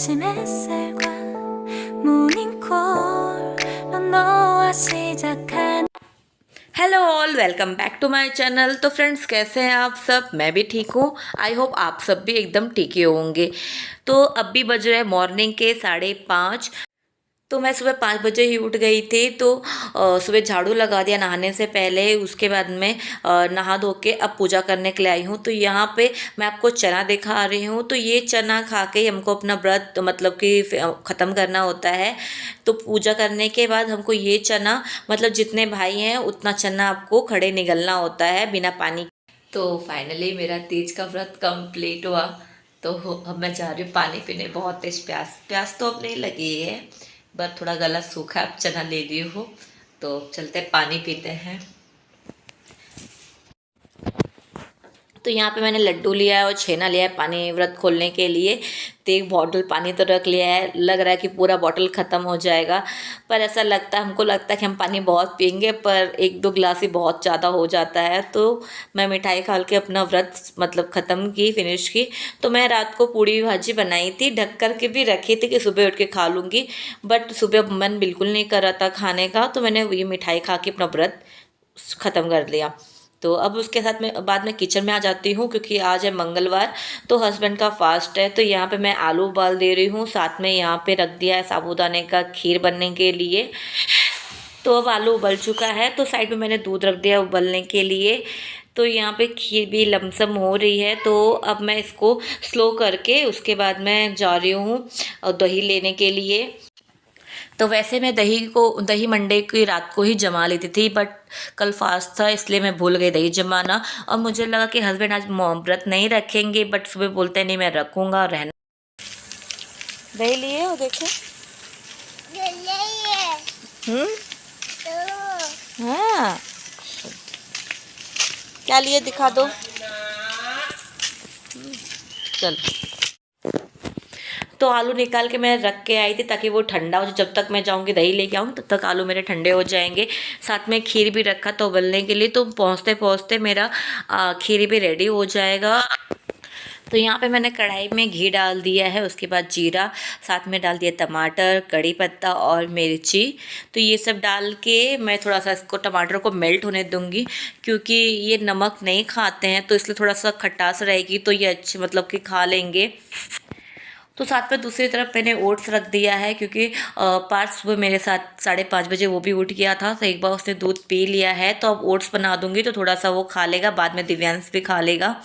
아침 햇살과 모닝콜로 너와 시작한 hello all, welcome back to my channel. तो friends, कैसे हैं आप सब? मैं भी ठीक हूँ। आई होप आप सब भी एकदम ठीक ही होंगे। तो अभी बज रहे हैं मॉर्निंग के 5:30। तो मैं सुबह 5 बजे ही उठ गई थी। तो सुबह झाड़ू लगा दिया नहाने से पहले। उसके बाद में नहा धो के अब पूजा करने के लिए आई हूँ। तो यहाँ पे मैं आपको चना दिखा रही हूँ। तो ये चना खा के ही हमको अपना व्रत मतलब कि ख़त्म करना होता है। तो पूजा करने के बाद हमको ये चना मतलब जितने भाई हैं उतना चना आपको खड़े निगलना होता है बिना पानी। तो फाइनली मेरा तीज का व्रत कंप्लीट हुआ। तो अब मैं जा रही हूँ पानी पीने। बहुत तेज प्यास प्यास तो अब नहीं लगी है, बस थोड़ा गला सूखा। अब चना ले ली हूँ तो चलते पानी पीते हैं। तो यहाँ पे मैंने लड्डू लिया है और छेना लिया है पानी व्रत खोलने के लिए। तो एक बॉटल पानी तो रख लिया है। लग रहा है कि पूरा बॉटल ख़त्म हो जाएगा, पर ऐसा लगता है, हमको लगता है कि हम पानी बहुत पियेंगे, पर 1-2 गिलास ही बहुत ज़्यादा हो जाता है। तो मैं मिठाई खा के अपना व्रत मतलब ख़त्म की, फिनिश की। तो मैं रात को पूड़ी भाजी बनाई थी, ढक कर के भी रखी थी कि सुबह उठ के खा लूँगी, बट सुबह मन बिल्कुल नहीं कर रहा था खाने का। तो मैंने ये मिठाई खा के अपना व्रत ख़त्म कर लिया। तो अब उसके साथ में बाद में किचन में आ जाती हूँ, क्योंकि आज है मंगलवार, तो हस्बैंड का फास्ट है। तो यहाँ पे मैं आलू उबाल दे रही हूँ, साथ में यहाँ पे रख दिया है साबूदाने का खीर बनने के लिए। तो अब आलू उबल चुका है, तो साइड में मैंने दूध रख दिया उबलने के लिए। तो यहाँ पे खीर भी लमसम हो रही है, तो अब मैं इसको स्लो करके उसके बाद मैं जा रही हूँ दही लेने के लिए। तो वैसे मैं दही मंडे की रात को ही जमा लेती थी, बट कल फास्ट था इसलिए मैं भूल गई दही जमाना। और मुझे लगा कि हस्बैंड आज व्रत नहीं रखेंगे, बट सुबह बोलते नहीं मैं रखूँगा, रहना। दही लिए हो, देखो। हाँ, क्या लिए दिखा दो। चल, तो आलू निकाल के मैं रख के आई थी ताकि वो ठंडा हो जाए। जब तक मैं जाऊंगी दही लेके आऊँ तब तक आलू मेरे ठंडे हो जाएंगे। साथ में खीर भी रखा था उबलने के लिए। तो पहुँचते पहुँचते मेरा खीर भी रेडी हो जाएगा। तो यहाँ पे मैंने कढ़ाई में घी डाल दिया है, उसके बाद जीरा, साथ में डाल दिया टमाटर, कड़ी पत्ता और मिर्ची। तो ये सब डाल के मैं थोड़ा सा इसको टमाटर को मेल्ट होने दूँगी, क्योंकि ये नमक नहीं खाते हैं, तो इसलिए थोड़ा सा खटास रहेगी, तो ये अच्छे मतलब कि खा लेंगे। तो साथ में दूसरी तरफ मैंने ओट्स रख दिया है, क्योंकि पार्थ सुबह मेरे साथ 5:30 बजे वो भी उठ गया था, तो एक बार उसने दूध पी लिया है। तो अब ओट्स बना दूंगी तो थोड़ा सा वो खा लेगा, बाद में दिव्यांश भी खा लेगा।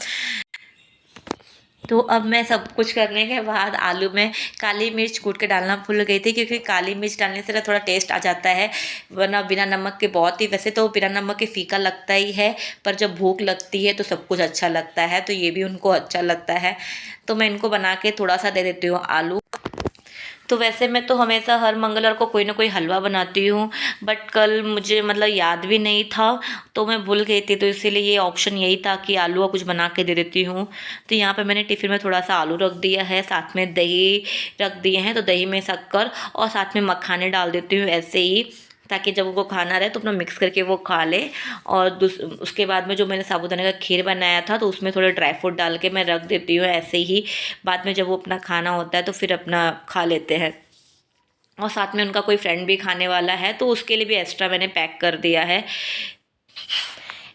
तो अब मैं सब कुछ करने के बाद आलू में काली मिर्च कूट के डालना भूल गई थी, क्योंकि काली मिर्च डालने से ना थोड़ा टेस्ट आ जाता है, वरना बिना नमक के बहुत ही, वैसे तो बिना नमक के फीका लगता ही है, पर जब भूख लगती है तो सब कुछ अच्छा लगता है। तो ये भी उनको अच्छा लगता है। तो मैं इनको बना के थोड़ा सा दे देती हूँ आलू। तो वैसे मैं तो हमेशा हर मंगलवार को कोई ना कोई हलवा बनाती हूँ, बट कल मुझे मतलब याद भी नहीं था, तो मैं भूल गई थी, तो इसीलिए ये ऑप्शन यही था कि आलू का कुछ बना के दे देती हूँ। तो यहाँ पे मैंने टिफ़िन में थोड़ा सा आलू रख दिया है, साथ में दही रख दिए हैं। तो दही में शक्कर और साथ में मखाने डाल देती हूँ ऐसे ही, ताकि जब उनको खाना रहे तो अपना मिक्स करके वो खा ले। और उसके बाद में जो मैंने साबूदाने का खीर बनाया था, तो उसमें थोड़े ड्राई फ्रूट डाल के मैं रख देती हूँ ऐसे ही। बाद में जब वो अपना खाना होता है तो फिर अपना खा लेते हैं। और साथ में उनका कोई फ्रेंड भी खाने वाला है, तो उसके लिए भी एक्स्ट्रा मैंने पैक कर दिया है।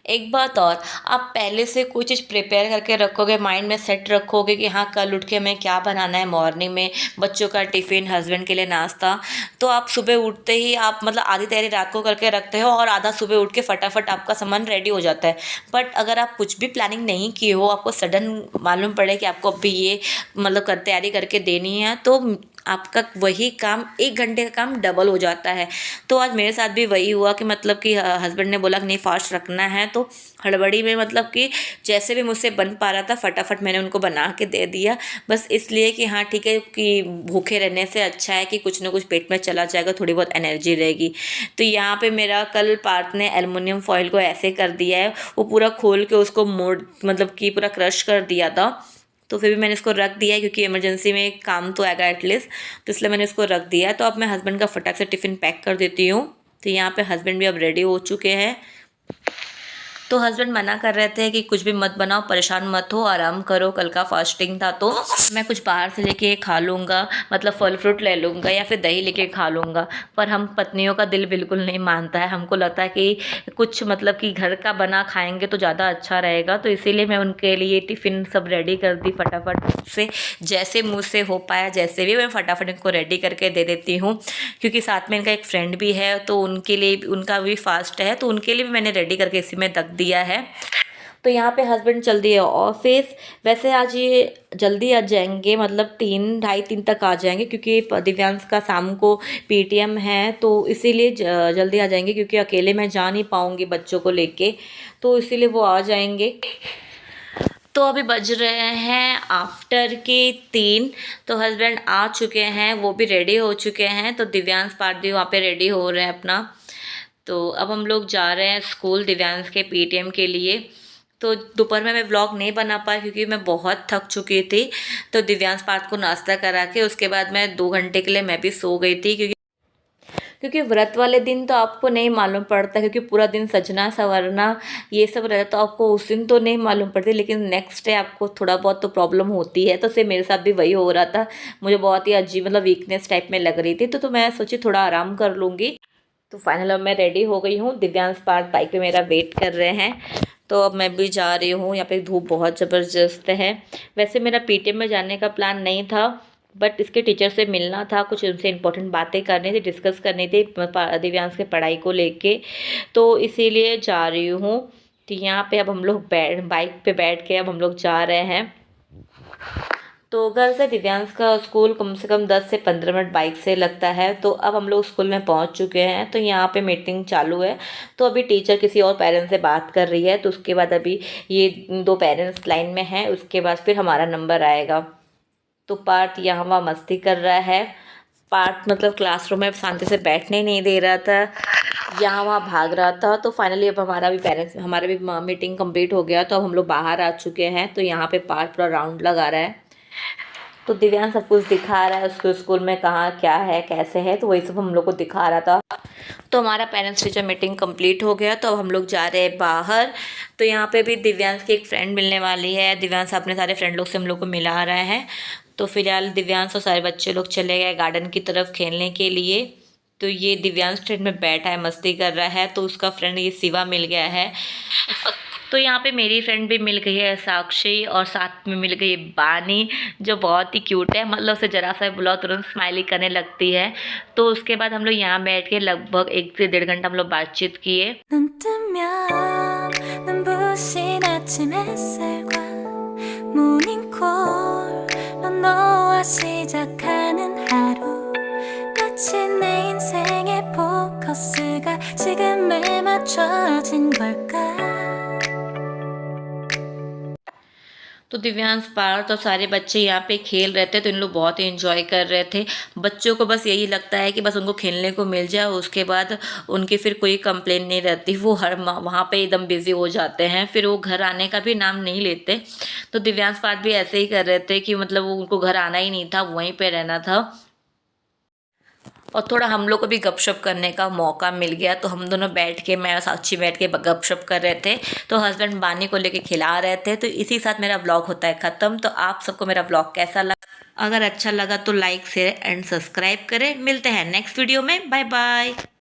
एक बात और, आप पहले से कोई चीज़ प्रिपेयर करके रखोगे, माइंड में सेट रखोगे कि हाँ कल उठ के हमें क्या बनाना है, मॉर्निंग में बच्चों का टिफ़िन, हस्बैंड के लिए नाश्ता, तो आप सुबह उठते ही आप मतलब आधी तैयारी रात को करके रखते हो और आधा सुबह उठ के फटाफट आपका सामान रेडी हो जाता है। बट अगर आप कुछ भी प्लानिंग नहीं किए हो, आपको सडन मालूम पड़े कि आपको अभी ये मतलब तैयारी करके देनी है, तो आपका वही काम 1 घंटे का काम डबल हो जाता है। तो आज मेरे साथ भी वही हुआ कि मतलब कि हस्बैंड ने बोला कि नहीं फास्ट रखना है, तो हड़बड़ी में मतलब कि जैसे भी मुझसे बन पा रहा था फटाफट मैंने उनको बना के दे दिया, बस इसलिए कि हाँ ठीक है, कि भूखे रहने से अच्छा है कि कुछ ना कुछ पेट में चला जाएगा, थोड़ी बहुत एनर्जी रहेगी। तो यहाँ पे मेरा कल पार्थ ने एल्युमिनियम फॉइल को ऐसे कर दिया है, वो पूरा खोल के उसको मोड़ मतलब कि पूरा क्रश कर दिया था। तो फिर भी मैंने इसको रख दिया है, क्योंकि इमरजेंसी में काम तो आएगा एटलीस्ट, तो इसलिए मैंने इसको रख दिया। तो अब मैं हस्बैंड का फटाक से टिफ़िन पैक कर देती हूँ। तो यहाँ पे हस्बैंड भी अब रेडी हो चुके हैं। तो हस्बैंड मना कर रहे थे कि कुछ भी मत बनाओ, परेशान मत हो, आराम करो, कल का फास्टिंग था तो मैं कुछ बाहर से लेके खा लूँगा, मतलब फल फ्रूट ले लूँगा या फिर दही लेके खा लूँगा। पर हम पत्नियों का दिल बिल्कुल नहीं मानता है, हमको लगता है कि कुछ मतलब कि घर का बना खाएंगे तो ज़्यादा अच्छा रहेगा। तो इसीलिए मैं उनके लिए टिफ़िन सब रेडी कर दी फटाफट से, जैसे मुझसे हो पाया, जैसे भी मैं फटाफट इनको रेडी करके दे देती हूँ। क्योंकि साथ में इनका एक फ्रेंड भी है तो उनके लिए उनका भी फास्ट है, तो उनके लिए भी मैंने रेडी करके इसी में रख दिया है। तो यहाँ पे हस्बैंड चल दिए ऑफिस। वैसे आज ये जल्दी आ जाएंगे, मतलब 3 ढाई 3 तक आ जाएंगे, क्योंकि दिव्यांश का शाम को पीटीएम है, तो इसीलिए जल्दी आ जाएंगे, क्योंकि अकेले मैं जा नहीं पाऊँगी बच्चों को लेके, तो इसीलिए वो आ जाएंगे। तो अभी बज रहे हैं आफ्टर के 3। तो हस्बैंड आ चुके हैं, वो भी रेडी हो चुके हैं, तो दिव्यांश पार्थ भी वहाँ पे रेडी हो रहे हैं अपना। तो अब हम लोग जा रहे हैं स्कूल दिव्यांश के पीटीएम के लिए। तो दोपहर में मैं व्लॉग नहीं बना पाई क्योंकि मैं बहुत थक चुकी थी। तो दिव्यांश पार्थ को नाश्ता करा के उसके बाद मैं 2 घंटे के लिए मैं भी सो गई थी, क्योंकि व्रत वाले दिन तो आपको नहीं मालूम पड़ता, क्योंकि पूरा दिन सजना संवरना ये सब रहता, तो आपको उस दिन तो नहीं मालूम पड़ती, लेकिन नेक्स्ट डे आपको थोड़ा बहुत तो प्रॉब्लम होती है। तो फिर मेरे साथ भी वही हो रहा था, मुझे बहुत ही अजीब मतलब वीकनेस टाइप में लग रही थी, तो मैं सोची थोड़ा आराम कर लूँगी। तो फाइनल अब मैं रेडी हो गई हूँ, दिव्यांश पार्थ बाइक पे मेरा वेट कर रहे हैं। तो अब मैं भी जा रही हूँ, यहाँ पे धूप बहुत ज़बरदस्त है। वैसे मेरा पीटीएम में जाने का प्लान नहीं था, बट इसके टीचर से मिलना था, कुछ उनसे इम्पोर्टेंट बातें करनी थी, डिस्कस करनी थी दिव्यांश के पढ़ाई को लेके, तो इसीलिए जा रही हूँ। तो यहाँ पे अब हम लोग बाइक पे बैठ के अब हम लोग जा रहे हैं। तो घर से दिव्यांश का स्कूल कम से कम 10 से 15 मिनट बाइक से लगता है। तो अब हम लोग स्कूल में पहुंच चुके हैं। तो यहाँ पे मीटिंग चालू है, तो अभी टीचर किसी और पेरेंट्स से बात कर रही है, तो उसके बाद अभी ये 2 पेरेंट्स लाइन में हैं, उसके बाद फिर हमारा नंबर आएगा। तो पार्थ यहाँ वहाँ मस्ती कर रहा है। पार्थ मतलब क्लासरूम में शांति से बैठने ही नहीं दे रहा था, यहाँ वहाँ भाग रहा था। तो फाइनली अब हमारा भी मीटिंग कंप्लीट हो गया, तो अब हम लोग बाहर आ चुके हैं। तो यहाँ पे पार्थ पूरा राउंड लगा रहा है, तो दिव्यांश सब कुछ दिखा रहा है उसको स्कूल में कहाँ क्या है कैसे है, तो वही सब हम लोग को दिखा रहा था। तो हमारा पेरेंट्स टीचर मीटिंग कंप्लीट हो गया, तो अब हम लोग जा रहे हैं बाहर। तो यहाँ पे भी दिव्यांश की एक फ्रेंड मिलने वाली है, दिव्यांश अपने सारे फ्रेंड लोग से हम लोग को मिला रहा है। तो फिलहाल दिव्यांश और सारे बच्चे लोग चले गए गार्डन की तरफ खेलने के लिए। तो ये दिव्यांश ट्रेन में बैठा है, मस्ती कर रहा है, तो उसका फ्रेंड ये शिवा मिल गया है। तो यहाँ पे मेरी फ्रेंड भी मिल गई है साक्षी, और साथ में मिल गई बानी, जो बहुत ही क्यूट है, मतलब उसे जरा सा बुलाओ तुरंत स्माइली करने लगती है। तो उसके बाद हम लोग यहाँ बैठ के लगभग 1 से 1.5 घंटा हम लोग बातचीत किए। 눈 뜨면 눈부신 아침 햇살과 모닝콜로 너와 시작하는 하루 마치 내 인생의 포커스가 지금에 맞춰진 걸까 तो दिव्यांश पार्थ और सारे बच्चे यहाँ पे खेल रहे थे, तो इन लोग बहुत ही एंजॉय कर रहे थे। बच्चों को बस यही लगता है कि बस उनको खेलने को मिल जाए, उसके बाद उनकी फिर कोई कंप्लेन नहीं रहती, वो वहाँ पे एकदम बिजी हो जाते हैं, फिर वो घर आने का भी नाम नहीं लेते। तो दिव्यांश पार्थ भी ऐसे ही कर रहे थे कि मतलब वो उनको घर आना ही नहीं था, वहीं पर रहना था। और थोड़ा हम लोग को भी गपशप करने का मौका मिल गया, तो हम दोनों बैठ के, मैं और साक्षी बैठ के गपशप कर रहे थे। तो हस्बैंड बानी को लेके खिला रहे थे। तो इसी साथ मेरा व्लॉग होता है ख़त्म। तो आप सबको मेरा व्लॉग कैसा लगा? अगर अच्छा लगा तो लाइक शेयर एंड सब्सक्राइब करें। मिलते हैं नेक्स्ट वीडियो में। Bye bye.